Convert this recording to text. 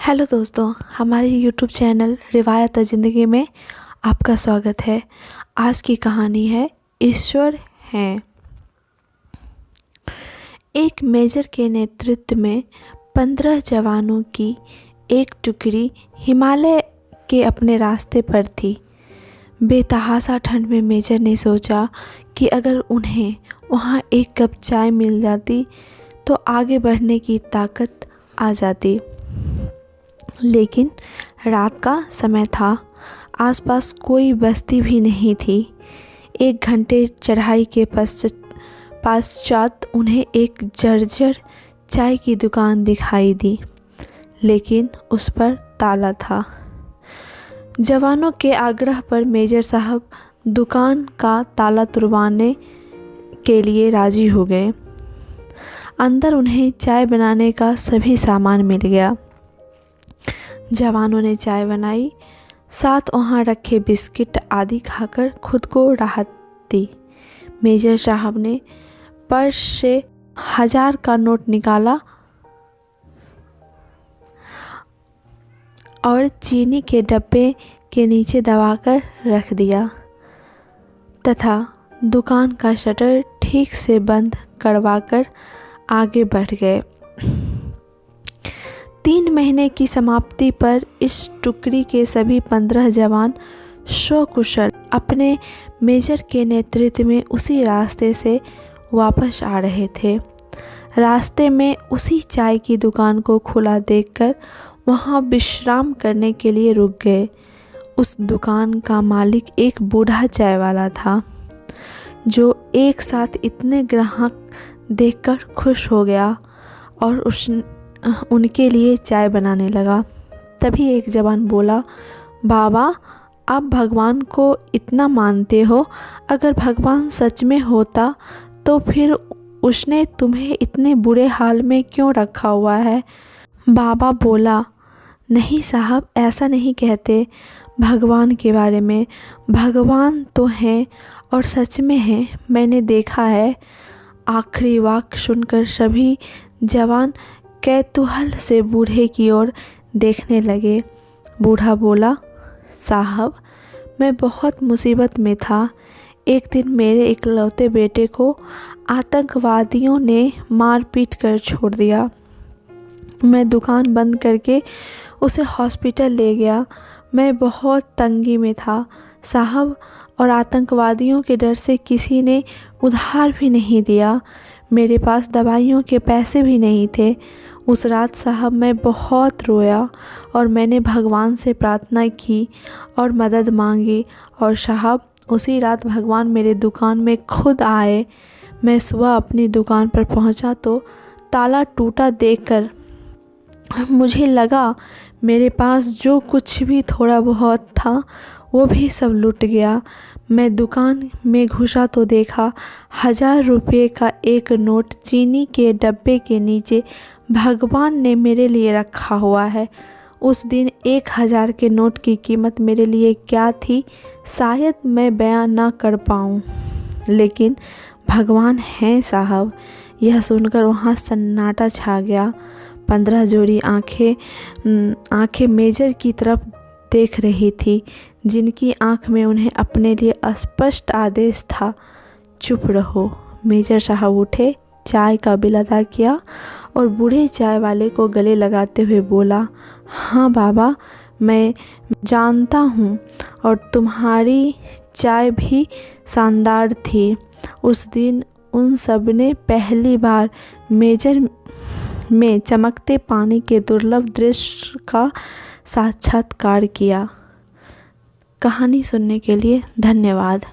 Hello दोस्तों, हमारे YouTube channel रिवायत ज़िंदगी में आपका स्वागत है। आज की कहानी है ईश्वर हैं। एक मेजर के नेतृत्व में 15 जवानों की एक टुकड़ी हिमालय के अपने रास्ते पर थी। बेतहाशा ठंड में मेजर ने सोचा कि अगर उन्हें वहाँ एक कप चाय मिल जाती तो आगे बढ़ने की ताकत आ जाती। लेकिन रात का समय था, आसपास कोई बस्ती भी नहीं थी। 1 घंटे चढ़ाई के पश्चात उन्हें एक जर्जर चाय की दुकान दिखाई दी, लेकिन उस पर ताला था। जवानों के आग्रह पर मेजर साहब दुकान का ताला तुड़वाने के लिए राजी हो गए। अंदर उन्हें चाय बनाने का सभी सामान मिल गया। जवानों ने चाय बनाई, साथ वहाँ रखे बिस्किट आदि खाकर खुद को राहत दी। मेजर साहब ने पर्स से 1000 का नोट निकाला और चीनी के डब्बे के नीचे दबाकर रख दिया तथा दुकान का शटर ठीक से बंद करवाकर आगे बढ़ गए। 3 महीने की समाप्ति पर इस टुकड़ी के सभी 15 जवान सकुशल अपने मेजर के नेतृत्व में उसी रास्ते से वापस आ रहे थे। रास्ते में उसी चाय की दुकान को खुला देखकर वहां विश्राम करने के लिए रुक गए। उस दुकान का मालिक एक बूढ़ा चाय वाला था, जो एक साथ इतने ग्राहक देखकर खुश हो गया और उनके लिए चाय बनाने लगा। तभी एक जवान बोला, बाबा, आप भगवान को इतना मानते हो, अगर भगवान सच में होता तो फिर उसने तुम्हें इतने बुरे हाल में क्यों रखा हुआ है? बाबा बोला, नहीं साहब, ऐसा नहीं कहते भगवान के बारे में। भगवान तो हैं और सच में हैं, मैंने देखा है। आखिरी वाक्य सुनकर सभी जवान कौतूहल से बूढ़े की ओर देखने लगे। बूढ़ा बोला, साहब, मैं बहुत मुसीबत में था। एक दिन मेरे इकलौते बेटे को आतंकवादियों ने मार पीट कर छोड़ दिया। मैं दुकान बंद करके उसे हॉस्पिटल ले गया। मैं बहुत तंगी में था साहब, और आतंकवादियों के डर से किसी ने उधार भी नहीं दिया। मेरे पास दवाइयों के पैसे भी नहीं थे। उस रात साहब मैं बहुत रोया और मैंने भगवान से प्रार्थना की और मदद मांगी, और साहब उसी रात भगवान मेरे दुकान में खुद आए। मैं सुबह अपनी दुकान पर पहुंचा तो ताला टूटा देखकर मुझे लगा मेरे पास जो कुछ भी थोड़ा बहुत था वो भी सब लुट गया। मैं दुकान में घुसा तो देखा 1000 रुपये का एक नोट चीनी के डब्बे के नीचे भगवान ने मेरे लिए रखा हुआ है। उस दिन 1000 के नोट की कीमत मेरे लिए क्या थी शायद मैं बयां ना कर पाऊँ, लेकिन भगवान हैं साहब। यह सुनकर वहाँ सन्नाटा छा गया। 15 जोड़ी आंखें मेजर की तरफ देख रही थी, जिनकी आंख में उन्हें अपने लिए स्पष्ट आदेश था, चुप रहो। मेजर साहब उठे, चाय का बिल अदा किया और बूढ़े चाय वाले को गले लगाते हुए बोला, हाँ बाबा, मैं जानता हूँ और तुम्हारी चाय भी शानदार थी। उस दिन उन सब ने पहली बार मेजर में चमकते पानी के दुर्लभ दृश्य का साक्षात्कार किया। कहानी सुनने के लिए धन्यवाद।